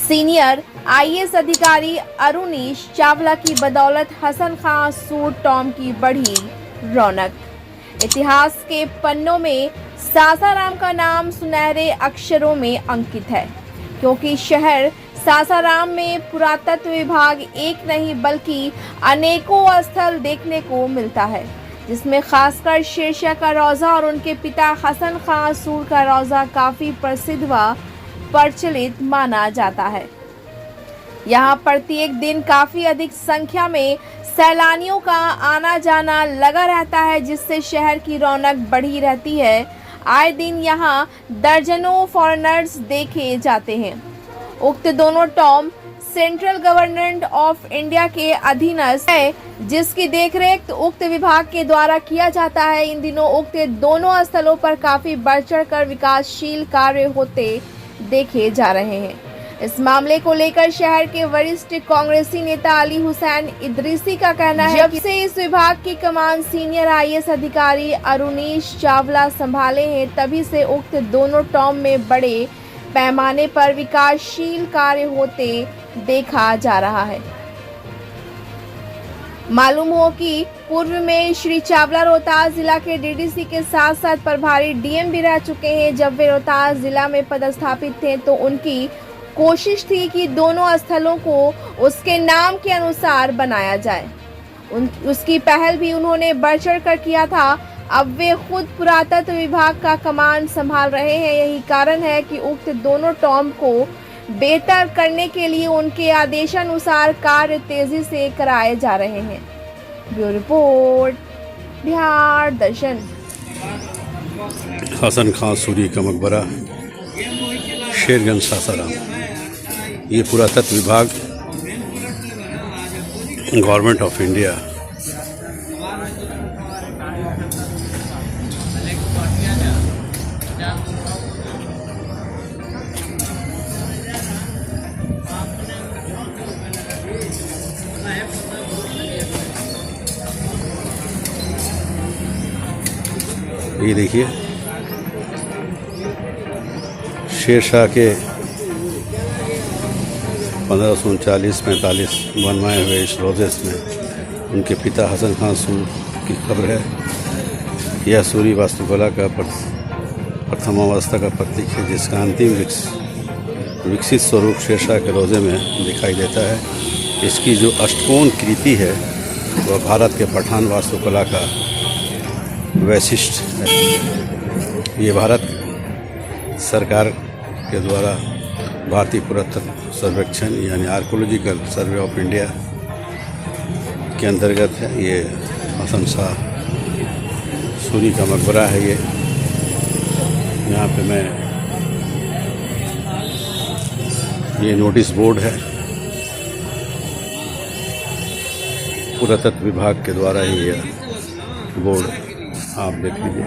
Senior IAS अधिकारी अरुणीश चावला की बदौलत हसन खां सूट टॉम की बढ़ी रौनक। इतिहास के पन्नों में सासाराम का नाम सुनहरे अक्षरों में अंकित है, क्योंकि शहर सासाराम में पुरातत्व विभाग एक नहीं बल्कि अनेकों स्थल देखने को मिलता है, जिसमें खासकर शेरशाह का रोजा और उनके पिता हसन खां सूट का रोजा काफी प्रसिद्ध व प्रचलित माना जाता है। यहाँ प्रत्येक दिन काफी अधिक संख्या में सैलानियों का आना जाना लगा रहता है, जिससे शहर की रौनक बढ़ी रहती है। आए दिन यहाँ दर्जनों फॉरेनर्स देखे जाते हैं। उक्त दोनों Tom central government of India के अधीनस्थ है, जिसकी देखरेख उक्त विभाग के द्वारा किया जाता है। इन दिनों उक्त दोनों स्थलों पर काफी बढ़ चढ़कर विकासशील कार्य होते देखे जा रहे हैं। इस मामले को लेकर शहर के वरिष्ठ कांग्रेसी नेता अली हुसैन इदरीसी का कहना है, जब से इस विभाग की कमान सीनियर आईएएस अधिकारी अरुणीश चावला संभाले हैं, तभी से उक्त दोनों टॉम में बड़े पैमाने पर विकासशील कार्य होते देखा जा रहा है। मालूम हो कि पूर्व में श्री चावला रोहतास जिला के डीडीसी के साथ साथ प्रभारी डीएम भी रह चुके हैं। जब वे रोहतास जिला में पदस्थापित थे तो उनकी कोशिश थी कि दोनों स्थलों को उसके नाम के अनुसार बनाया जाए। उसकी पहल भी उन्होंने बढ़ चढ़ कर किया था। अब वे खुद पुरातत्व विभाग का कमान संभाल रहे हैं। यही कारण है कि उक्त दोनों टॉम को बेहतर करने के लिए उनके आदेशानुसार कार्य तेजी से कराए जा रहे हैं। ब्यूरो रिपोर्ट, बिहार दर्शन। हसन खां सूरी का मकबरा, शेरगंज सासाराम। ये पुरातत्व विभाग, गवर्नमेंट ऑफ इंडिया ये देखिए शेरशाह के 1539-45 बनवाए हुए इस रोजे में उनके पिता हसन खां सूरी की कब्र है। यह सूरी वास्तुकला का प्रथम अवस्था का प्रतीक है, जिसका अंतिम विकसित स्वरूप शेरशाह के रोजे में दिखाई देता है। इसकी जो अष्टकोण कृति है वह भारत के पठान वास्तुकला का वैशिष्ट है। ये भारत सरकार के द्वारा भारतीय पुरातत्व सर्वेक्षण यानी आर्कोलॉजिकल सर्वे ऑफ इंडिया के अंतर्गत है। ये हसन शाह सूरी का मकबरा है। ये यहाँ पे ये नोटिस बोर्ड है, पुरातत्व विभाग के द्वारा ही ये बोर्ड आप देख लीजिए।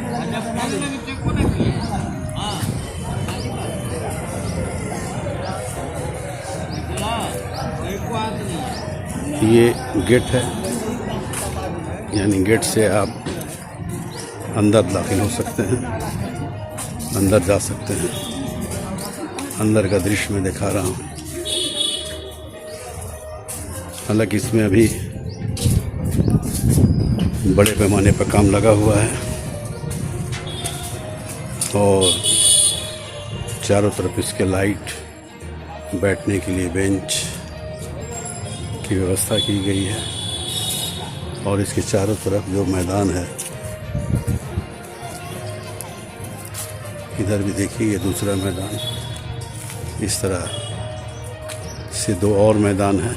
ये गेट है, यानी गेट से आप अंदर दाखिल हो सकते हैं, अंदर जा सकते हैं। अंदर का दृश्य मैं दिखा रहा हूँ। हालांकि इसमें अभी बड़े पैमाने पर काम लगा हुआ है और चारों तरफ इसके लाइट, बैठने के लिए बेंच की व्यवस्था की गई है और इसके चारों तरफ जो मैदान है, इधर भी देखिए ये दूसरा मैदान, इस तरह से दो और मैदान है।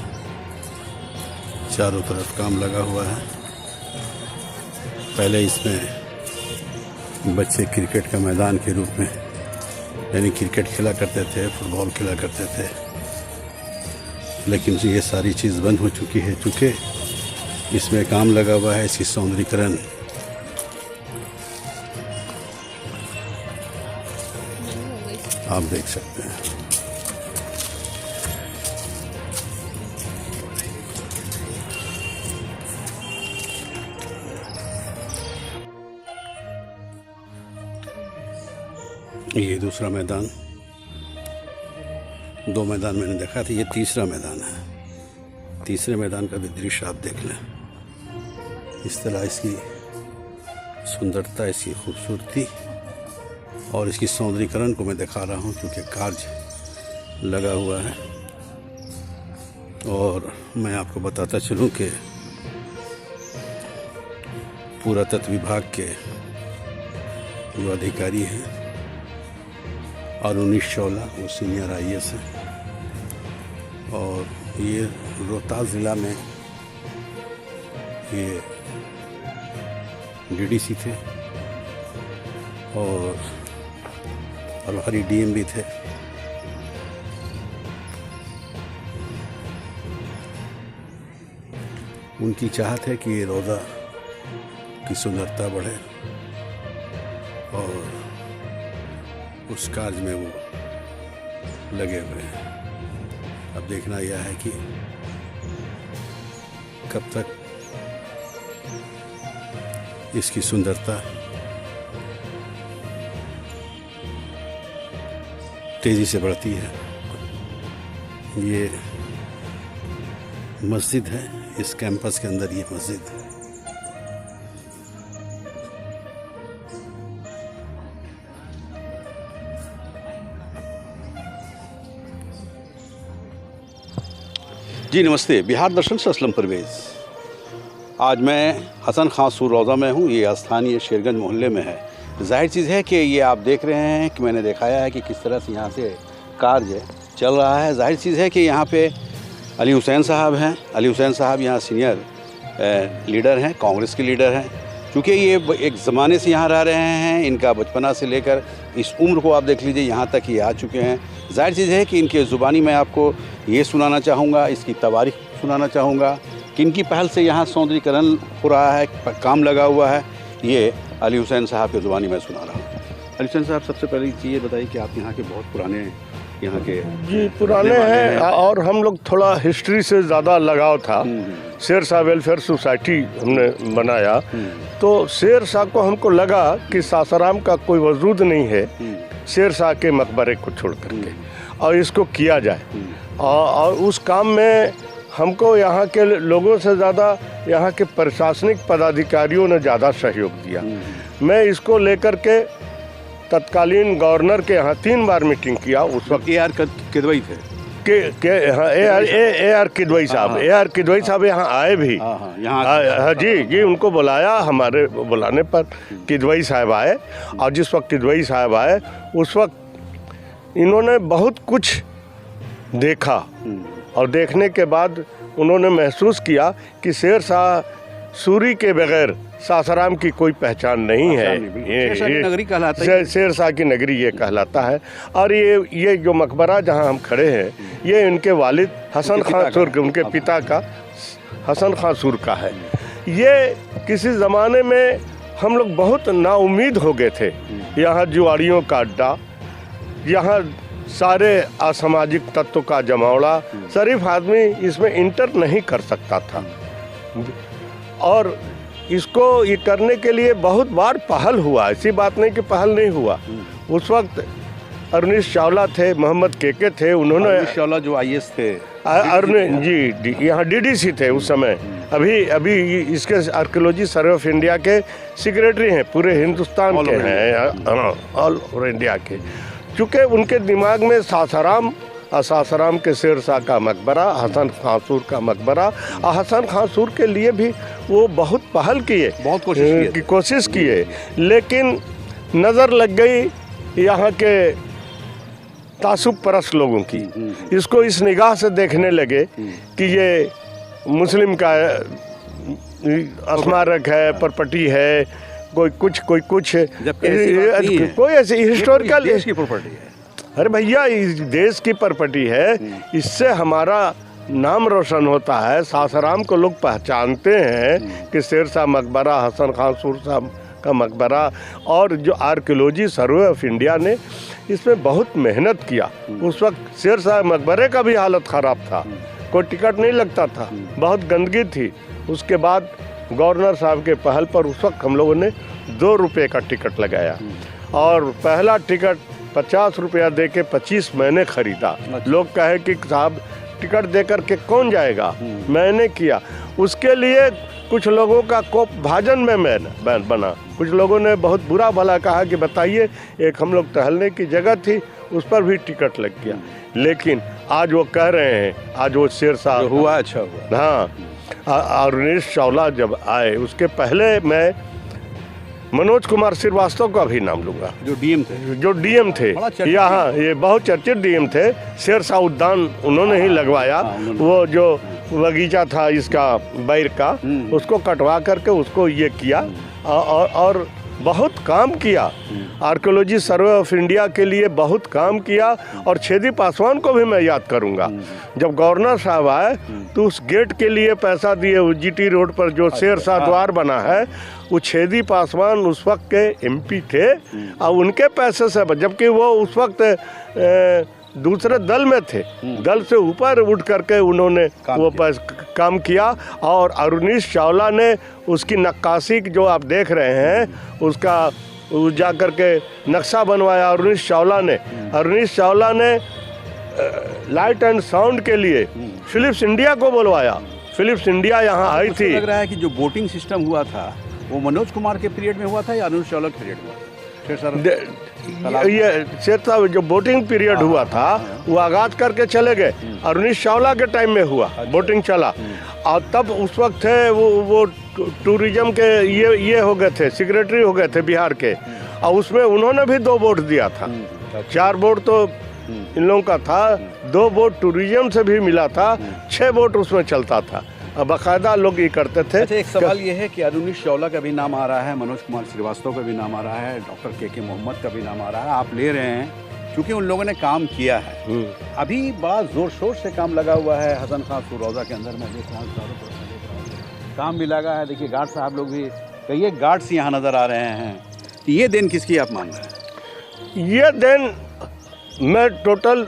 चारों तरफ काम लगा हुआ है। पहले इसमें बच्चे क्रिकेट का मैदान के रूप में यानी क्रिकेट खेला करते थे, फुटबॉल खेला करते थे, लेकिन ये सारी चीज़ बंद हो चुकी है। चूँकि इसमें काम लगा हुआ है, इसकी सौंदर्यीकरण आप देख सकते हैं। ये दूसरा मैदान, 2 मैदान मैंने देखा था, ये तीसरा मैदान है। तीसरे मैदान का भी दृश्य आप देख लें। इस तरह इसकी सुंदरता, इसकी खूबसूरती और इसकी सौंदर्यीकरण को मैं दिखा रहा हूँ, क्योंकि कार्य लगा हुआ है। और मैं आपको बताता चलूँ कि पुरातत्व विभाग के जो अधिकारी हैं अरुणीश चावला, वो सीनियर IAS हैं, और ये रोहतास ज़िला में ये DDC थे और प्रभारी DM भी थे। उनकी चाहत है कि ये रोज़ा की सुंदरता बढ़े और उस कार्य में वो लगे हुए हैं। अब देखना यह है कि कब तक इसकी सुंदरता तेजी से बढ़ती है। ये मस्जिद है, इस कैंपस के अंदर ये मस्जिद है। जी नमस्ते, बिहार दर्शन से असलम परवेज़। आज मैं हसन खां सूर रोज़ा में हूँ। ये स्थानीय शेरगंज मोहल्ले में है। जाहिर चीज़ है कि ये आप देख रहे हैं कि मैंने दिखाया है कि किस तरह से यहाँ से कार्य चल रहा है। जाहिर चीज़ है कि यहाँ पे अली हुसैन साहब हैं। अली हुसैन साहब यहाँ सीनियर लीडर हैं, कांग्रेस के लीडर हैं। क्योंकि ये एक ज़माने से यहाँ रह रहे हैं, इनका बचपना से लेकर इस उम्र को आप देख लीजिए, यहाँ तक ये आ चुके हैं। जाहिर चीज़ है कि इनके ज़ुबानी मैं आपको ये सुनाना चाहूँगा, इसकी तवारीख सुनाना चाहूँगा कि इनकी पहल से यहाँ सौंदर्यीकरण हो रहा है, काम लगा हुआ है। ये अली हुसैन साहब के ज़ुबानी मैं सुना रहा हूँ। अली हुसैन साहब, सबसे पहले चीज़ ये बताइए कि आप यहाँ के बहुत पुराने यहाँ के जी पुराने हैं और हम लोग थोड़ा हिस्ट्री से ज़्यादा लगाव था। शेर शाह वेलफेयर सोसाइटी हमने बनाया, तो शेर शाह को हमको लगा कि सासाराम का कोई वजूद नहीं है शेर शाह के मकबरे को छोड़ करके, और इसको किया जाए। और उस काम में हमको यहाँ के लोगों से ज़्यादा यहाँ के प्रशासनिक पदाधिकारियों ने ज़्यादा सहयोग दिया। मैं इसको लेकर के तत्कालीन गवर्नर के यहाँ 3 बार मीटिंग किया। उस वक्त AR किदवई थे AR किदवई साहब, AR किदवई साहब यहाँ आए भी। हाँ जी, उनको बुलाया। हमारे बुलाने पर किदवई साहब आए, और जिस वक्त किदवई साहब आए उस वक्त इन्होंने बहुत कुछ देखा, और देखने के बाद उन्होंने महसूस किया कि शेर शाह सूरी के बगैर सासाराम की कोई पहचान नहीं है। ये नगरी कहलाता है, शेर शाह की नगरी ये कहलाता है। और ये जो मकबरा जहां हम खड़े हैं, ये इनके वालिद हसन खां सूर के, उनके पिता का हसन खां सूर का है। ये किसी ज़माने में हम लोग बहुत नाउम्मीद हो गए थे। यहाँ जुआड़ियों का अड्डा, यहाँ सारे असामाजिक तत्वों का जमावड़ा, शरीफ आदमी इसमें इंटर नहीं कर सकता था। और इसको ये करने के लिए बहुत बार पहल हुआ, ऐसी बात नहीं कि पहल नहीं हुआ। उस वक्त अरुणीश चावला थे, मोहम्मद केके थे, उन्होंने अरुणीश चावला जो IAS थे, अरुण जी यहाँ DDC थे उस समय। अभी इसके आर्कियोलॉजी सर्वे ऑफ इंडिया के सेक्रेटरी हैं, पूरे हिंदुस्तान के हैं, ऑल ओवर इंडिया के। चूँकि उनके दिमाग में सासाराम और सासाराम के शेर शाह का मकबरा, हसन खां सूर का मकबरा, और हसन खां सूर के लिए भी वो बहुत पहल किए, बहुत कोशिश किए, लेकिन नज़र लग गई यहाँ के तासुब परस्त लोगों की। इसको इस निगाह से देखने लगे कि ये मुस्लिम का स्मारक है, प्रॉपर्टी है, कोई कुछ कोई ऐसी हिस्टोरिकल देश की प्रॉपर्टी है। अरे भैया, इस देश की प्रॉपर्टी है, इससे हमारा नाम रोशन होता है। सासाराम को लोग पहचानते हैं कि शेर शाह मकबरा, हसन खां सूर साहब का मकबरा, और जो आर्कियोलॉजी सर्वे ऑफ इंडिया ने इसमें बहुत मेहनत किया। उस वक्त शेर शाह मकबरे का भी हालत ख़राब था, कोई टिकट नहीं लगता था, बहुत गंदगी थी। उसके बाद गवर्नर साहब के पहल पर उस वक्त हम लोगों ने 2 रुपये का टिकट लगाया, और पहला टिकट 50 रुपया दे के 25 मैंने खरीदा। लोग कहे कि साहब टिकट दे कर के कौन जाएगा, मैंने किया। उसके लिए कुछ लोगों का कोप भाजन में मैं बना। कुछ लोगों ने बहुत बुरा भला कहा कि बताइए, एक हम लोग टहलने की जगह थी, उस पर भी टिकट लग गया। लेकिन आज वो कह रहे हैं, आज वो शेरशाह हुआ, अच्छा हुआ। हाँ, अरुणेश चावला जब आए उसके पहले मैं मनोज कुमार श्रीवास्तव का भी नाम लूँगा, जो डीएम थे यहाँ, ये बहुत चर्चित डीएम थे। शेरशाह उद्यान उन्होंने ही लगवाया। वो जो बगीचा था इसका बैर का, उसको कटवा करके उसको ये किया और बहुत काम किया। आर्कियोलॉजी सर्वे ऑफ इंडिया के लिए बहुत काम किया। और छेदी पासवान को भी मैं याद करूंगा। जब गवर्नर साहब आए तो उस गेट के लिए पैसा दिए। जीटी रोड पर जो शेरशाह द्वार बना है, वो छेदी पासवान उस वक्त के एमपी थे और उनके पैसे से, जबकि वो उस वक्त दूसरे दल में थे, दल से ऊपर उठ करके उन्होंने वो काम किया। और अरुणेश चावला ने उसकी नक्काशी जो आप देख रहे हैं, उसका जा करके नक्शा बनवाया अरुणेश चावला ने लाइट एंड साउंड के लिए फिलिप्स इंडिया को बुलवाया। फिलिप्स इंडिया यहाँ आई थी। लग रहा है कि जो वोटिंग सिस्टम हुआ था वो मनोज कुमार के पीरियड में हुआ था या अरुणेश चावला के पीरियड में हुआ था? ये शेरशाह जो वोटिंग पीरियड हुआ था वो आगाज करके चले गए। अरुणेश चावला के टाइम में हुआ, वोटिंग चला। और तब उस वक्त थे वो टूरिज्म के ये हो गए थे, सेक्रेटरी हो गए थे बिहार के। और उसमें उन्होंने भी 2 वोट दिया था। 4 वोट तो इन लोगों का था, 2 वोट टूरिज्म से भी मिला था, 6 वोट उसमें चलता था। अब बाकायदा लोग ये करते थे। अच्छा, एक सवाल ये है कि अरुणेश चावला का भी नाम आ रहा है, मनोज कुमार श्रीवास्तव का भी नाम आ रहा है, डॉक्टर के मोहम्मद का भी नाम आ रहा है, आप ले रहे हैं क्योंकि उन लोगों ने काम किया है। अभी बड़ा जोर शोर से काम लगा हुआ है हसन खां सूरौजा के अंदर। मैं देख रहा हूँ काम भी लगा है। देखिए गार्ड साहब लोग भी, कई गार्ड्स यहाँ नज़र आ रहे हैं। ये देन किसकी आप मान रहे हैं? ये देन मैं टोटल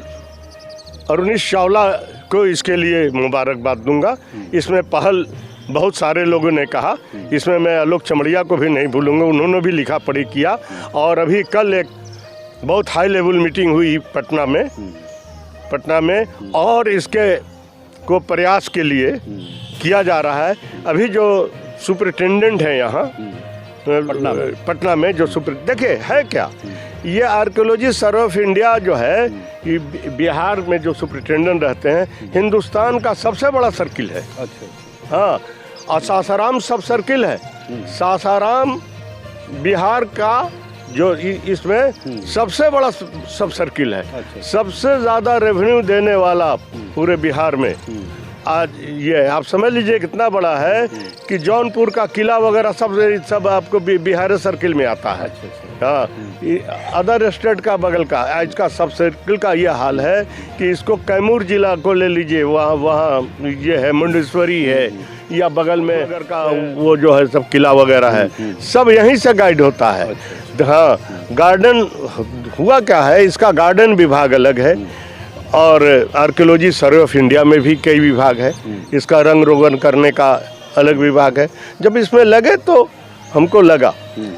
अरुणेश चावला को इसके लिए मुबारकबाद दूंगा। इसमें पहल बहुत सारे लोगों ने कहा, इसमें मैं आलोक चमड़िया को भी नहीं भूलूंगा, उन्होंने भी लिखा पढ़ी किया। और अभी कल एक बहुत हाई लेवल मीटिंग हुई पटना में और इसके को प्रयास के लिए किया जा रहा है। अभी जो सुपरिटेंडेंट है यहाँ पटना में जो देखिए है क्या, ये आर्कियोलॉजी सर्वे ऑफ इंडिया जो है, ये बिहार में जो सुपरिटेंडेंट रहते हैं, हिंदुस्तान का सबसे बड़ा सर्किल है। अच्छा। हाँ, और सासाराम सब सर्किल है। सासाराम बिहार का जो इसमें सबसे बड़ा सब सर्किल है। अच्छा। सबसे ज़्यादा रेवेन्यू देने वाला पूरे बिहार में आज ये आप समझ लीजिए कितना बड़ा है कि जौनपुर का किला वगैरह सब आपको बिहार सर्किल में आता है। हाँ, अदर स्टेट का बगल का आज का सब सर्किल का ये हाल है कि इसको कैमूर जिला को ले लीजिए, वहाँ ये है मुंडेश्वरी है, या बगल में अगर का वो जो है सब किला वगैरह है, सब यहीं से गाइड होता है। हाँ, गार्डन हुआ क्या है, इसका गार्डन विभाग अलग है और आर्कियोलॉजी सर्वे ऑफ इंडिया में भी कई विभाग है। इसका रंग रोगन करने का अलग विभाग है। जब इसमें लगे तो हमको लगा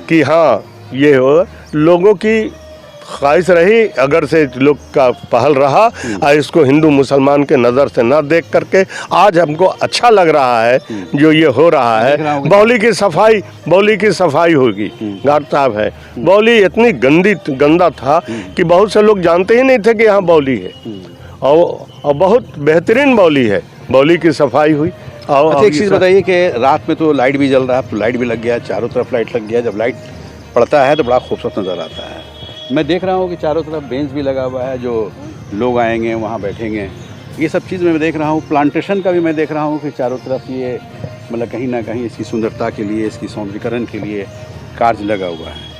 कि हाँ, ये हो लोगों की ख्वाहिश रही, अगर से लोग का पहल रहा और इसको हिंदू मुसलमान के नज़र से ना देख करके आज हमको अच्छा लग रहा है जो ये हो रहा है। बौली की सफाई होगी। गार्ड साहब है, बौली इतनी गंदा था कि बहुत से लोग जानते ही नहीं थे कि यहाँ बौली है। और बहुत बेहतरीन बौली है, बौली की सफाई हुई। अच्छा, एक चीज़ बताइए कि रात में तो लाइट भी जल रहा है, तो लाइट भी लग गया, चारों तरफ लाइट लग गया। जब लाइट पड़ता है तो बड़ा खूबसूरत नज़र आता है। मैं देख रहा हूँ कि चारों तरफ बेंच भी लगा हुआ है, जो लोग आएंगे वहाँ बैठेंगे। ये सब चीज़ मैं देख रहा हूँ। प्लांटेशन का भी मैं देख रहा हूँ कि चारों तरफ ये मतलब कहीं ना कहीं इसकी सुंदरता के लिए, इसकी सौंदर्यीकरण के लिए कार्य लगा हुआ है।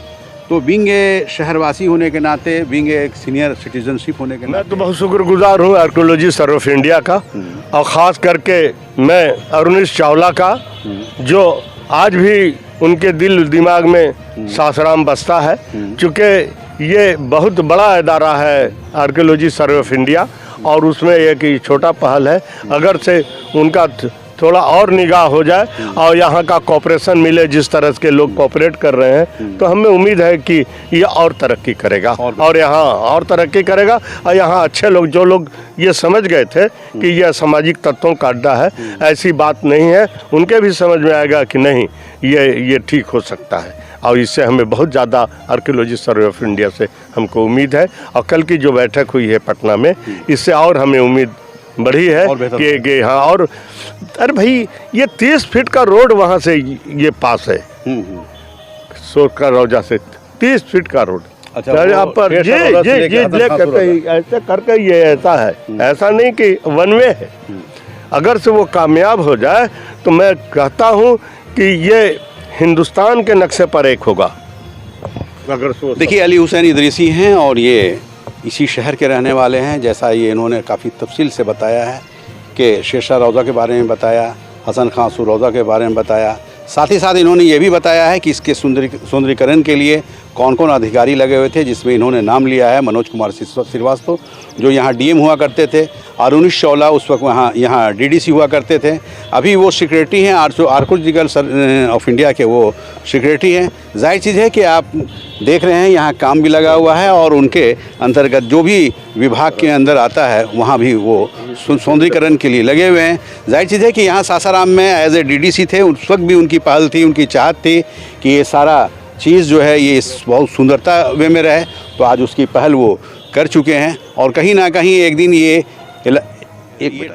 तो बीइंग ए शहरवासी होने के नाते, बीइंग एक सीनियर सिटीजनशिप होने के नाते, मैं तो बहुत शुक्रगुजार हूँ आर्कियोलॉजी सर्वे ऑफ इंडिया का, और ख़ास करके मैं अरुणेश चावला का, जो आज भी उनके दिल दिमाग में सासाराम बसता है। चूँकि ये बहुत बड़ा इदारा है आर्कियोलॉजी सर्वे ऑफ इंडिया और उसमें एक छोटा पहल है। अगर से उनका थोड़ा और निगाह हो जाए और यहाँ का कॉपरेशन मिले, जिस तरह के लोग कॉपरेट कर रहे हैं, तो हमें उम्मीद है कि ये और तरक्की करेगा और यहाँ और तरक्की करेगा। और यहाँ अच्छे लोग, जो लोग ये समझ गए थे कि यह सामाजिक तत्वों का अड्डा है, ऐसी बात नहीं है, उनके भी समझ में आएगा कि नहीं, ये ठीक हो सकता है। और इससे हमें बहुत ज़्यादा आर्कियोलॉजी सर्वे ऑफ इंडिया से हमको उम्मीद है। और कल की जो बैठक हुई है पटना में, इससे और हमें उम्मीद बढ़ी है कि हाँ। और अरे भाई, ये 30 फीट का रोड वहाँ से ये पास है, सोरका रौजा से 30 फीट का रोड। अच्छा, यहाँ पर जी ऐसे करके ये ऐसा है, ऐसा नहीं कि वन वे है। अगर से वो कामयाब हो जाए तो मैं कहता हूँ कि ये हिंदुस्तान के नक्शे पर एक होगा। अगर देखिए, अली हुसैन इदरीसी हैं और ये इसी शहर के रहने वाले हैं। जैसा ये इन्होंने काफ़ी तफसील से बताया है कि शेरशाह रौज़ा के बारे में बताया, हसन खां सूर रौज़ा के बारे में बताया, साथ ही साथ इन्होंने ये भी बताया है कि इसके सुंदरीकरण के लिए कौन कौन अधिकारी लगे हुए थे, जिसमें इन्होंने नाम लिया है मनोज कुमार श्रीवास्तव, जो यहाँ डीएम हुआ करते थे, अरुणीश चावला उस वक्त यहाँ डीडीसी हुआ करते थे, अभी वो सेक्रेटरी हैं आर्कियोलॉजिकल ऑफ इंडिया के, वो सेक्रेटरी हैं। जाहिर चीज़ है कि आप देख रहे हैं यहाँ काम भी लगा हुआ है और उनके अंतर्गत जो भी विभाग के अंदर आता है वहाँ भी वो सौंदर्यीकरण के लिए लगे हुए हैं। जाहिर चीज़ है कि यहाँ सासाराम में एज ए डीडीसी थे, उस वक्त भी उनकी पहल थी, उनकी चाहत थी कि ये सारा चीज़ जो है ये बहुत सुंदरता वे में रहे, तो आज उसकी पहल वो कर चुके हैं। और कहीं ना कहीं एक दिन ये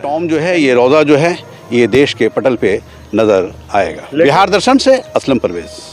टॉम जो है, ये रौज़ा जो है, ये देश के पटल पे नज़र आएगा। बिहार दर्शन से असलम परवेज़।